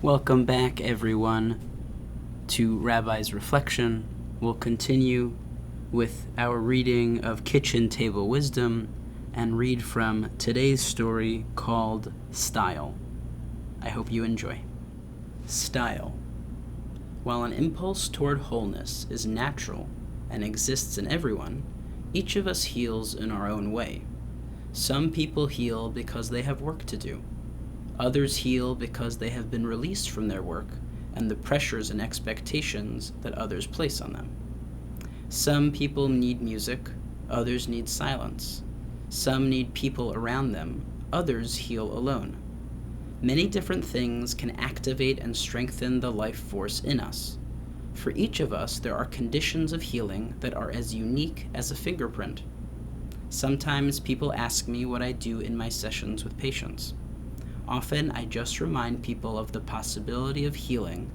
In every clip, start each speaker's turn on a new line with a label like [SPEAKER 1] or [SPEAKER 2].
[SPEAKER 1] Welcome back, everyone, to Rabbi's Reflection. We'll continue with our reading of Kitchen Table Wisdom and read from today's story called Style. I hope you enjoy. Style. While an impulse toward wholeness is natural and exists in everyone, each of us heals in our own way. Some people heal because they have work to do. Others heal because they have been released from their work and the pressures and expectations that others place on them. Some people need music, others need silence. Some need people around them, others heal alone. Many different things can activate and strengthen the life force in us. For each of us, there are conditions of healing that are as unique as a fingerprint. Sometimes people ask me what I do in my sessions with patients. Often, I just remind people of the possibility of healing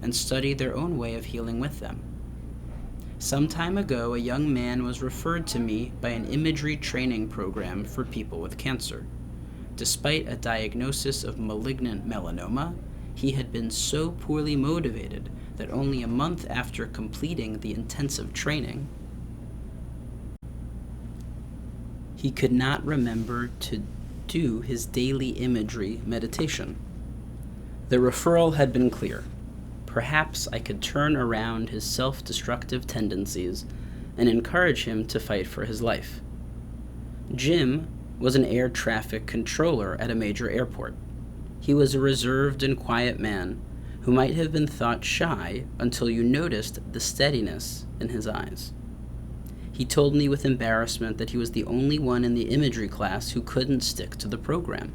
[SPEAKER 1] and study their own way of healing with them. Some time ago, a young man was referred to me by an imagery training program for people with cancer. Despite a diagnosis of malignant melanoma, he had been so poorly motivated that only a month after completing the intensive training, he could not remember to do his daily imagery meditation. The referral had been clear. Perhaps I could turn around his self-destructive tendencies and encourage him to fight for his life. Jim was an air traffic controller at a major airport. He was a reserved and quiet man who might have been thought shy until you noticed the steadiness in his eyes. He told me with embarrassment that he was the only one in the imagery class who couldn't stick to the program.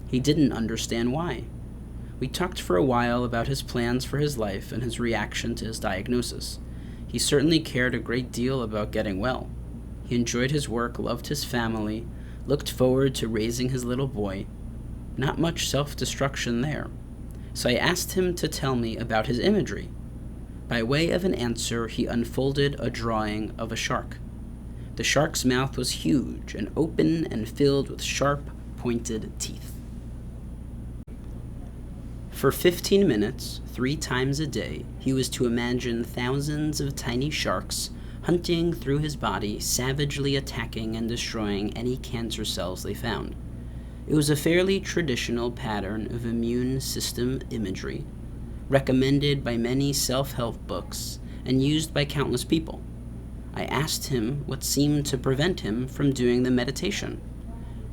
[SPEAKER 1] He didn't understand why. We talked for a while about his plans for his life and his reaction to his diagnosis. He certainly cared a great deal about getting well. He enjoyed his work, loved his family, looked forward to raising his little boy. Not much self-destruction there. So I asked him to tell me about his imagery. By way of an answer, he unfolded a drawing of a shark. The shark's mouth was huge and open and filled with sharp, pointed teeth. For 15 minutes, 3 times a day, he was to imagine thousands of tiny sharks hunting through his body, savagely attacking and destroying any cancer cells they found. It was a fairly traditional pattern of immune system imagery, recommended by many self-help books and used by countless people. I asked him what seemed to prevent him from doing the meditation.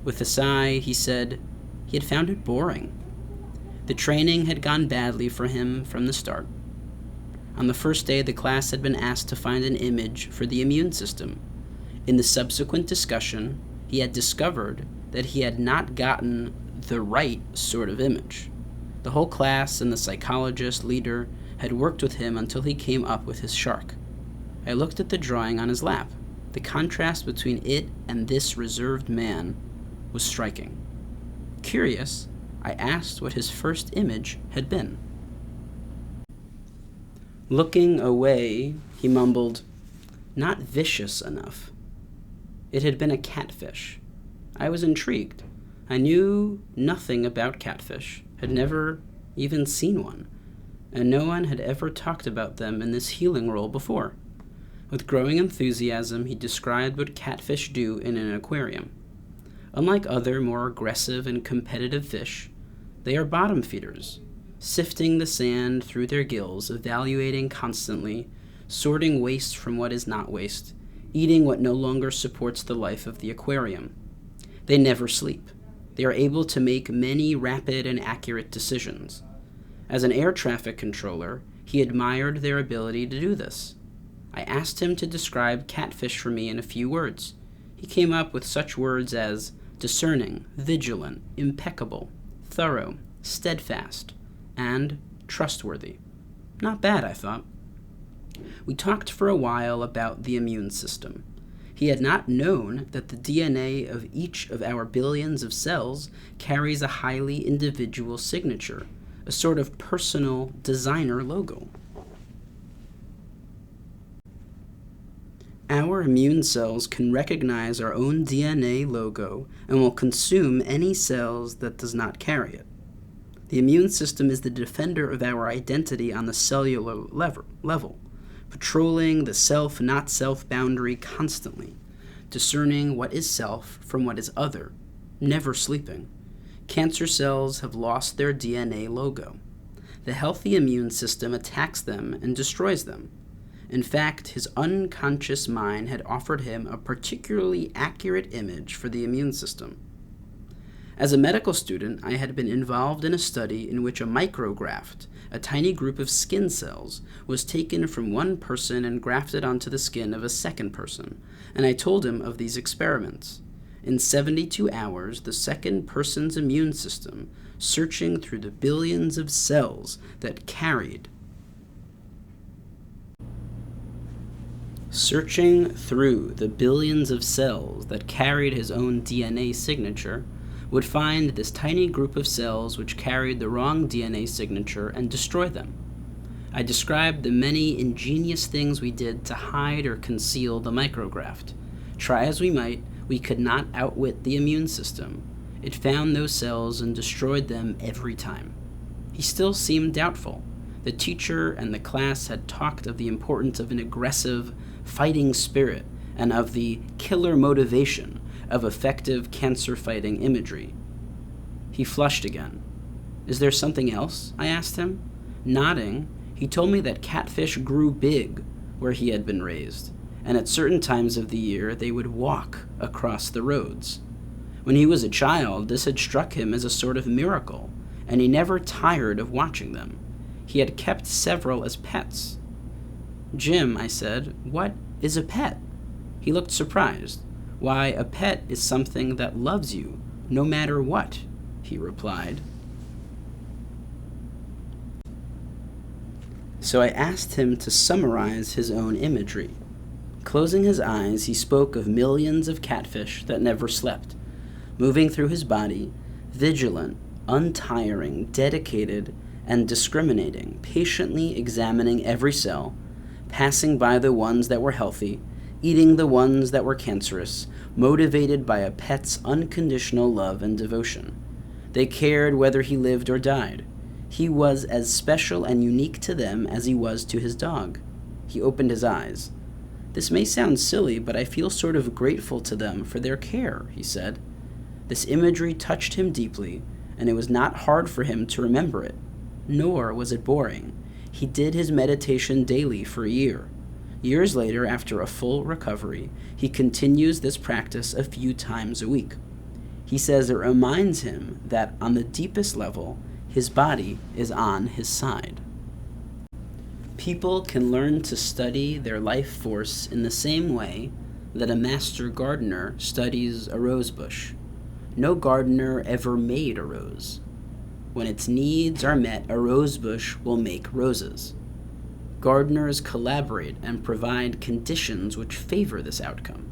[SPEAKER 1] With a sigh, he said he had found it boring. The training had gone badly for him from the start. On the first day, the class had been asked to find an image for the immune system. In the subsequent discussion, he had discovered that he had not gotten the right sort of image. The whole class and the psychologist leader had worked with him until he came up with his shark. I looked at the drawing on his lap. The contrast between it and this reserved man was striking. Curious, I asked what his first image had been. Looking away, he mumbled, "Not vicious enough." It had been a catfish. I was intrigued. I knew nothing about catfish, had never even seen one, and no one had ever talked about them in this healing role before. With growing enthusiasm, he described what catfish do in an aquarium. Unlike other, more aggressive and competitive fish, they are bottom feeders, sifting the sand through their gills, evaluating constantly, sorting waste from what is not waste, eating what no longer supports the life of the aquarium. They never sleep. They are able to make many rapid and accurate decisions. As an air traffic controller, he admired their ability to do this. I asked him to describe catfish for me in a few words. He came up with such words as discerning, vigilant, impeccable, thorough, steadfast, and trustworthy. Not bad, I thought. We talked for a while about the immune system. He had not known that the DNA of each of our billions of cells carries a highly individual signature, a sort of personal designer logo. Our immune cells can recognize our own DNA logo and will consume any cells that does not carry it. The immune system is the defender of our identity on the cellular level, patrolling the self-not-self boundary constantly, discerning what is self from what is other, never sleeping. Cancer cells have lost their DNA logo. The healthy immune system attacks them and destroys them. In fact, his unconscious mind had offered him a particularly accurate image for the immune system. As a medical student, I had been involved in a study in which a micrograft, a tiny group of skin cells, was taken from one person and grafted onto the skin of a second person, and I told him of these experiments. In 72 hours, the second person's immune system, searching through the billions of cells that carried his own DNA signature, would find this tiny group of cells which carried the wrong DNA signature and destroy them. I described the many ingenious things we did to hide or conceal the micrograft. Try as we might, we could not outwit the immune system. It found those cells and destroyed them every time. He still seemed doubtful. The teacher and the class had talked of the importance of an aggressive, fighting spirit and of the killer motivation of effective cancer-fighting imagery. He flushed again. "Is there something else?" I asked him. Nodding, he told me that catfish grew big where he had been raised, and at certain times of the year they would walk across the roads. When he was a child, this had struck him as a sort of miracle, and he never tired of watching them. He had kept several as pets. "Jim," I said, "what is a pet?" He looked surprised. "Why, a pet is something that loves you, no matter what," he replied. So I asked him to summarize his own imagery. Closing his eyes, he spoke of millions of catfish that never slept, moving through his body, vigilant, untiring, dedicated, and discriminating, patiently examining every cell, passing by the ones that were healthy, eating the ones that were cancerous, motivated by a pet's unconditional love and devotion. They cared whether he lived or died. He was as special and unique to them as he was to his dog. He opened his eyes. "This may sound silly, but I feel sort of grateful to them for their care," he said. This imagery touched him deeply, and it was not hard for him to remember it, nor was it boring. He did his meditation daily for a year. Years later, after a full recovery, he continues this practice a few times a week. He says it reminds him that on the deepest level, his body is on his side. People can learn to study their life force in the same way that a master gardener studies a rose bush. No gardener ever made a rose. When its needs are met, a rose bush will make roses. Gardeners collaborate and provide conditions which favor this outcome.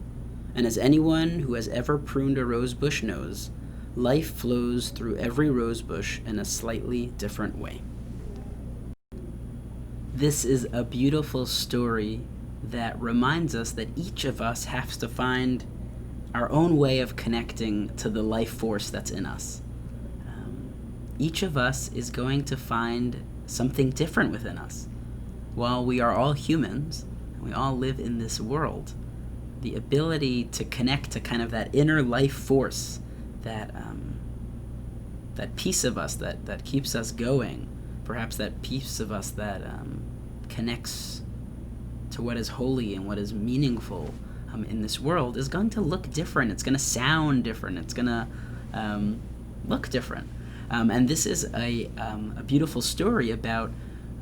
[SPEAKER 1] And as anyone who has ever pruned a rose bush knows, life flows through every rose bush in a slightly different way. This is a beautiful story that reminds us that each of us has to find our own way of connecting to the life force that's in us. Each of us is going to find something different within us. While we are all humans, and we all live in this world, the ability to connect to kind of that inner life force, that piece of us that keeps us going, perhaps that piece of us that connects to what is holy and what is meaningful in this world, is going to look different. It's going to sound different. It's going to look different. And this is a beautiful story about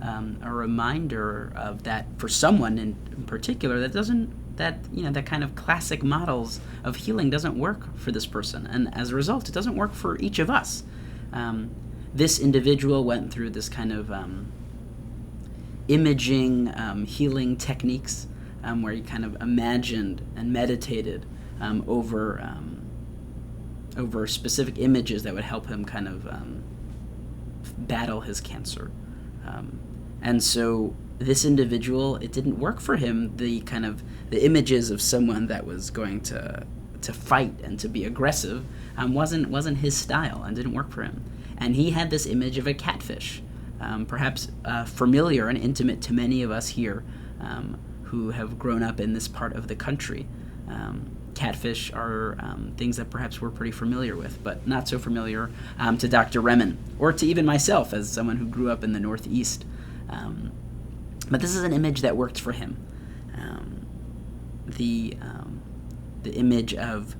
[SPEAKER 1] a reminder of that for someone in particular that kind of classic models of healing doesn't work for this person, and as a result, it doesn't work for each of us. This individual went through this kind of imaging healing techniques where he kind of imagined and meditated over specific images that would help him kind of battle his cancer. And so this individual, it didn't work for him, the images of someone that was going to fight and to be aggressive wasn't his style and didn't work for him. And he had this image of a catfish, perhaps familiar and intimate to many of us here who have grown up in this part of the country. Catfish are things that perhaps we're pretty familiar with, but not so familiar to Dr. Remen, or to even myself as someone who grew up in the Northeast. But this is an image that worked for him. The image of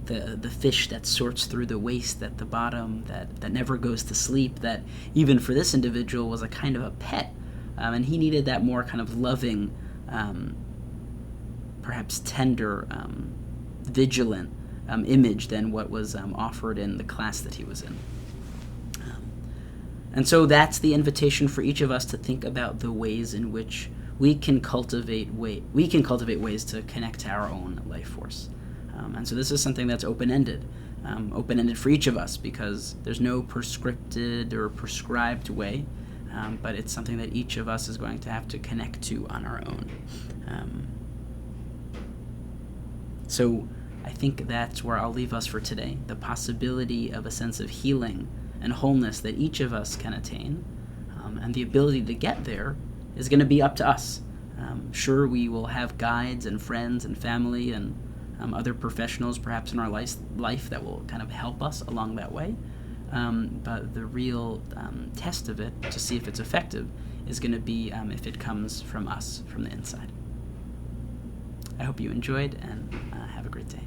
[SPEAKER 1] the fish that sorts through the waste at the bottom, that never goes to sleep, that even for this individual was a kind of a pet, and he needed that more kind of loving, perhaps tender, vigilant image than what was offered in the class that he was in. And so that's the invitation for each of us to think about the ways in which we can cultivate ways to connect to our own life force. And so this is something that's open-ended for each of us, because there's no prescripted or prescribed way, but it's something that each of us is going to have to connect to on our own. So I think that's where I'll leave us for today, the possibility of a sense of healing and wholeness that each of us can attain, and the ability to get there is going to be up to us. Sure, we will have guides and friends and family and other professionals perhaps in our life that will kind of help us along that way, but the real test of it to see if it's effective is going to be if it comes from us, from the inside. I hope you enjoyed, and have a great day.